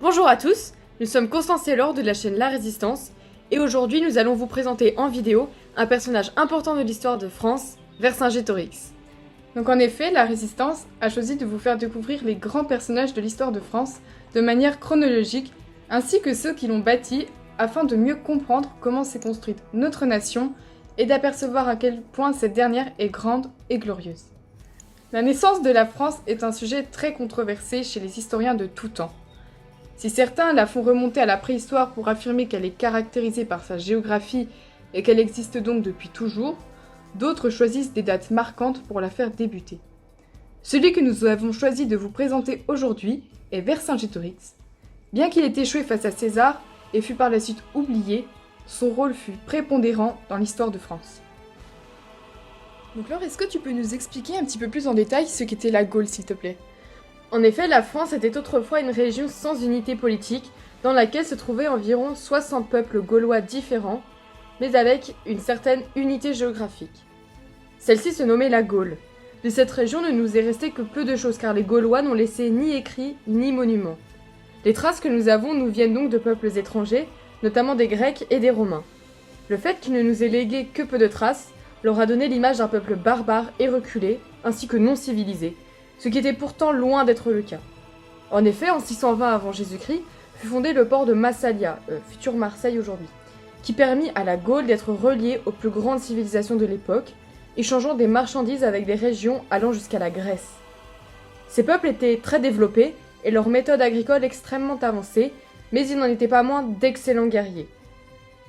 Bonjour à tous, nous sommes Constance et Laure de la chaîne La Résistance, et aujourd'hui nous allons vous présenter en vidéo un personnage important de l'histoire de France, Vercingétorix. Donc en effet, La Résistance a choisi de vous faire découvrir les grands personnages de l'histoire de France de manière chronologique, ainsi que ceux qui l'ont bâti, afin de mieux comprendre comment s'est construite notre nation et d'apercevoir à quel point cette dernière est grande et glorieuse. La naissance de la France est un sujet très controversé chez les historiens de tout temps. Si certains la font remonter à la préhistoire pour affirmer qu'elle est caractérisée par sa géographie et qu'elle existe donc depuis toujours, d'autres choisissent des dates marquantes pour la faire débuter. Celui que nous avons choisi de vous présenter aujourd'hui est Vercingétorix. Bien qu'il ait échoué face à César et fut par la suite oublié, son rôle fut prépondérant dans l'histoire de France. Donc Laure, est-ce que tu peux nous expliquer un petit peu plus en détail ce qu'était la Gaule, s'il te plaît ? En effet, la France était autrefois une région sans unité politique, dans laquelle se trouvaient environ 60 peuples gaulois différents, mais avec une certaine unité géographique. Celle-ci se nommait la Gaule. De cette région ne nous est resté que peu de choses car les Gaulois n'ont laissé ni écrits ni monuments. Les traces que nous avons nous viennent donc de peuples étrangers, notamment des Grecs et des Romains. Le fait qu'ils ne nous aient légué que peu de traces leur a donné l'image d'un peuple barbare et reculé, ainsi que non civilisé, ce qui était pourtant loin d'être le cas. En effet, en 620 avant Jésus-Christ, fut fondé le port de Massalia, futur Marseille aujourd'hui, qui permit à la Gaule d'être reliée aux plus grandes civilisations de l'époque, échangeant des marchandises avec des régions allant jusqu'à la Grèce. Ces peuples étaient très développés et leurs méthodes agricoles extrêmement avancées, mais ils n'en étaient pas moins d'excellents guerriers.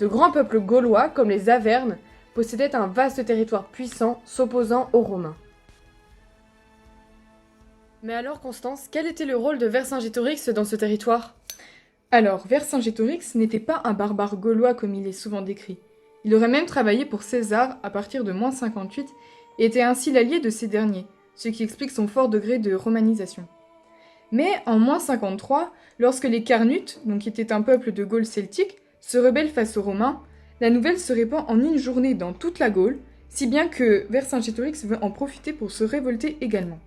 De grands peuples gaulois, comme les Avernes, possédaient un vaste territoire puissant s'opposant aux Romains. Mais alors Constance, quel était le rôle de Vercingétorix dans ce territoire ? Alors, Vercingétorix n'était pas un barbare gaulois comme il est souvent décrit. Il aurait même travaillé pour César à partir de -58 et était ainsi l'allié de ces derniers, ce qui explique son fort degré de romanisation. Mais en -53, lorsque les Carnutes, donc qui étaient un peuple de Gaule celtique, se rebellent face aux Romains, la nouvelle se répand en une journée dans toute la Gaule, si bien que Vercingétorix veut en profiter pour se révolter également.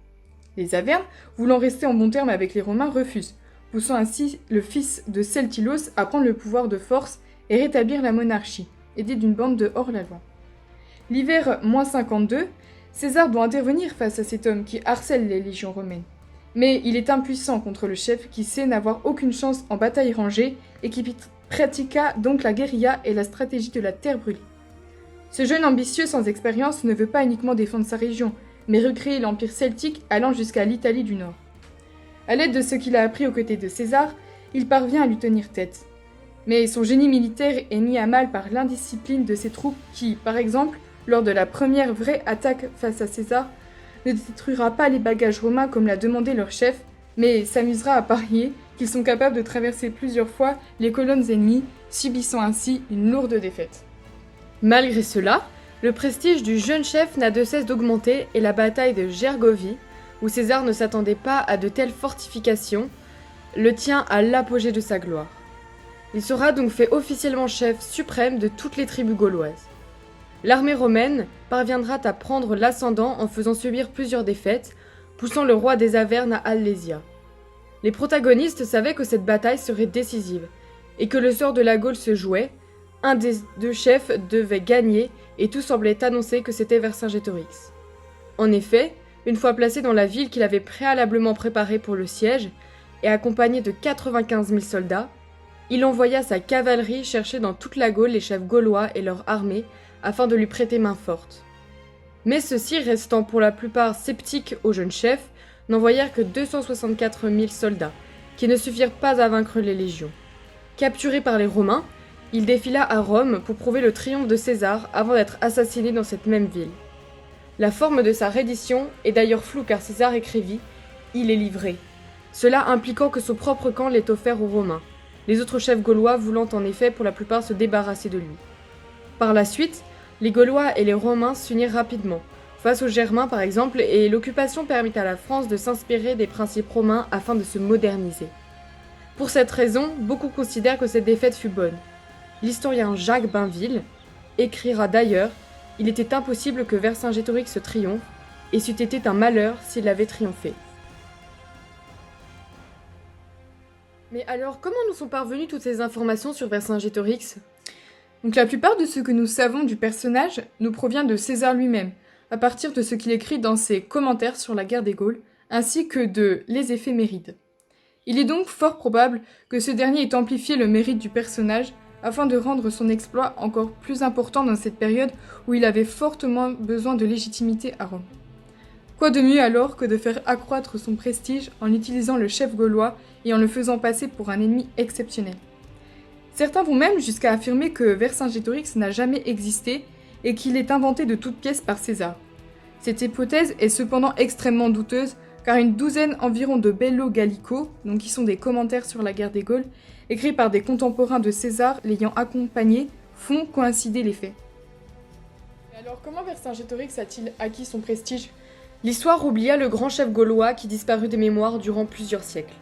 Les Avernes, voulant rester en bon terme avec les Romains, refusent, poussant ainsi le fils de Celtilos à prendre le pouvoir de force et rétablir la monarchie, aidé d'une bande de hors-la-loi. L'hiver -52, César doit intervenir face à cet homme qui harcèle les légions romaines. Mais il est impuissant contre le chef qui sait n'avoir aucune chance en bataille rangée et qui pratiqua donc la guérilla et la stratégie de la terre brûlée. Ce jeune ambitieux sans expérience ne veut pas uniquement défendre sa région, mais recréer l'empire celtique allant jusqu'à l'Italie du Nord. À l'aide de ce qu'il a appris aux côtés de César, il parvient à lui tenir tête. Mais son génie militaire est mis à mal par l'indiscipline de ses troupes qui, par exemple, lors de la première vraie attaque face à César, ne détruira pas les bagages romains comme l'a demandé leur chef, mais s'amusera à parier qu'ils sont capables de traverser plusieurs fois les colonnes ennemies, subissant ainsi une lourde défaite. Malgré cela, le prestige du jeune chef n'a de cesse d'augmenter et la bataille de Gergovie, où César ne s'attendait pas à de telles fortifications, le tient à l'apogée de sa gloire. Il sera donc fait officiellement chef suprême de toutes les tribus gauloises. L'armée romaine parviendra à prendre l'ascendant en faisant subir plusieurs défaites, poussant le roi des Avernes à Alésia. Les protagonistes savaient que cette bataille serait décisive, et que le sort de la Gaule se jouait, un des deux chefs devait gagner, et tout semblait annoncer que c'était Vercingétorix. En effet, une fois placé dans la ville qu'il avait préalablement préparée pour le siège, et accompagné de 95 000 soldats, il envoya sa cavalerie chercher dans toute la Gaule les chefs gaulois et leur armée, afin de lui prêter main forte. Mais ceux-ci, restant pour la plupart sceptiques au jeune chef, n'envoyèrent que 264 000 soldats, qui ne suffirent pas à vaincre les légions. Capturé par les Romains, il défila à Rome pour prouver le triomphe de César avant d'être assassiné dans cette même ville. La forme de sa reddition est d'ailleurs floue car César écrivit « Il est livré », cela impliquant que son propre camp l'ait offert aux Romains, les autres chefs gaulois voulant en effet pour la plupart se débarrasser de lui. Par la suite, les Gaulois et les Romains s'unirent rapidement, face aux Germains par exemple, et l'occupation permit à la France de s'inspirer des principes romains afin de se moderniser. Pour cette raison, beaucoup considèrent que cette défaite fut bonne. L'historien Jacques Bainville écrira d'ailleurs « Il était impossible que Vercingétorix triomphe, et c'eût été un malheur s'il avait triomphé ». Mais alors, comment nous sont parvenues toutes ces informations sur Vercingétorix? Donc la plupart de ce que nous savons du personnage nous provient de César lui-même, à partir de ce qu'il écrit dans ses commentaires sur la guerre des Gaules, ainsi que de Les éphémérides. Il est donc fort probable que ce dernier ait amplifié le mérite du personnage afin de rendre son exploit encore plus important dans cette période où il avait fortement besoin de légitimité à Rome. Quoi de mieux alors que de faire accroître son prestige en utilisant le chef gaulois et en le faisant passer pour un ennemi exceptionnel. Certains vont même jusqu'à affirmer que Vercingétorix n'a jamais existé et qu'il est inventé de toutes pièces par César. Cette hypothèse est cependant extrêmement douteuse car une douzaine environ de Bello Gallico, donc qui sont des commentaires sur la guerre des Gaules, écrits par des contemporains de César l'ayant accompagné, font coïncider les faits. Et alors, comment Vercingétorix a-t-il acquis son prestige? L'histoire oublia le grand chef gaulois qui disparut des mémoires durant plusieurs siècles.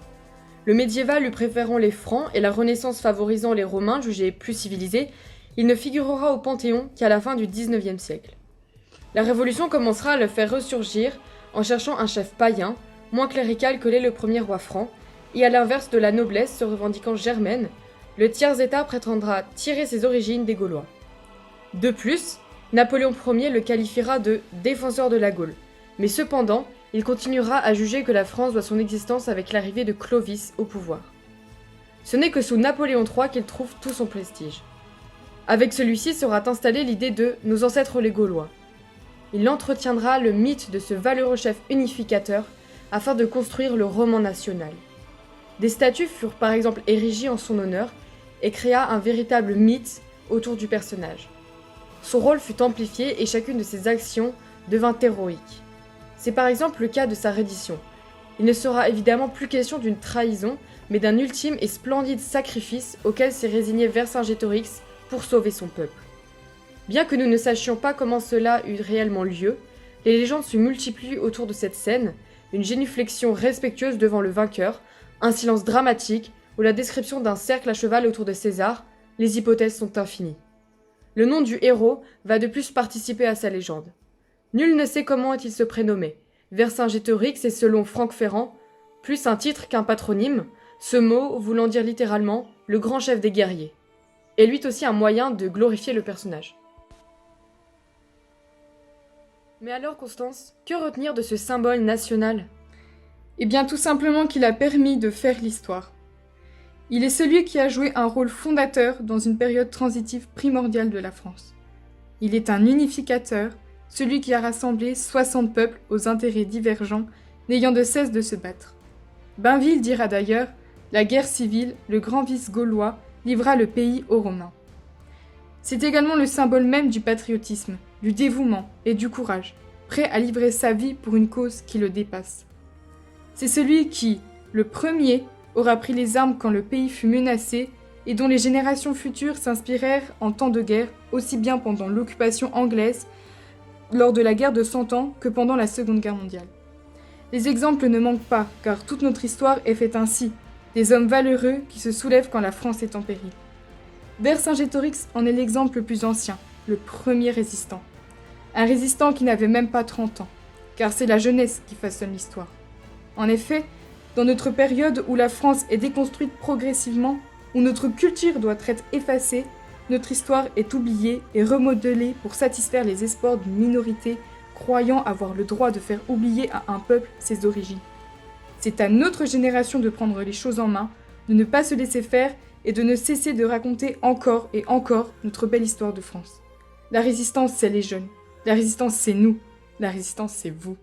Le médiéval lui préférant les Francs et la Renaissance favorisant les Romains jugés plus civilisés, il ne figurera au Panthéon qu'à la fin du XIXe siècle. La Révolution commencera à le faire ressurgir en cherchant un chef païen, moins clérical que l'est le premier roi franc, et à l'inverse de la noblesse se revendiquant germaine, le tiers-état prétendra tirer ses origines des Gaulois. De plus, Napoléon Ier le qualifiera de défenseur de la Gaule, mais cependant, il continuera à juger que la France doit son existence avec l'arrivée de Clovis au pouvoir. Ce n'est que sous Napoléon III qu'il trouve tout son prestige. Avec celui-ci sera installée l'idée de nos ancêtres les Gaulois. Il entretiendra le mythe de ce valeureux chef unificateur afin de construire le roman national. Des statues furent par exemple érigées en son honneur et créa un véritable mythe autour du personnage. Son rôle fut amplifié et chacune de ses actions devint héroïque. C'est par exemple le cas de sa reddition. Il ne sera évidemment plus question d'une trahison, mais d'un ultime et splendide sacrifice auquel s'est résigné Vercingétorix pour sauver son peuple. Bien que nous ne sachions pas comment cela eut réellement lieu, les légendes se multiplient autour de cette scène, une génuflexion respectueuse devant le vainqueur, un silence dramatique ou la description d'un cercle à cheval autour de César, les hypothèses sont infinies. Le nom du héros va de plus participer à sa légende. Nul ne sait comment il se prénommait. Vercingétorix est selon Franck Ferrand plus un titre qu'un patronyme, ce mot voulant dire littéralement « le grand chef des guerriers », et lui aussi un moyen de glorifier le personnage. Mais alors Constance, que retenir de ce symbole national? Eh bien tout simplement qu'il a permis de faire l'histoire. Il est celui qui a joué un rôle fondateur dans une période transitive primordiale de la France. Il est un unificateur, celui qui a rassemblé 60 peuples aux intérêts divergents, n'ayant de cesse de se battre. Bainville dira d'ailleurs « La guerre civile, le grand vice gaulois, livra le pays aux Romains ». C'est également le symbole même du patriotisme, du dévouement et du courage, prêt à livrer sa vie pour une cause qui le dépasse. C'est celui qui, le premier, aura pris les armes quand le pays fut menacé et dont les générations futures s'inspirèrent en temps de guerre, aussi bien pendant l'occupation anglaise, lors de la guerre de 100 ans que pendant la Seconde Guerre mondiale. Les exemples ne manquent pas, car toute notre histoire est faite ainsi, des hommes valeureux qui se soulèvent quand la France est en péril. Vercingétorix en est l'exemple le plus ancien, le premier résistant. Un résistant qui n'avait même pas 30 ans, car c'est la jeunesse qui façonne l'histoire. En effet, dans notre période où la France est déconstruite progressivement, où notre culture doit être effacée, notre histoire est oubliée et remodelée pour satisfaire les espoirs d'une minorité croyant avoir le droit de faire oublier à un peuple ses origines. C'est à notre génération de prendre les choses en main, de ne pas se laisser faire et de ne cesser de raconter encore et encore notre belle histoire de France. La résistance, c'est les jeunes. La résistance, c'est nous. La résistance, c'est vous.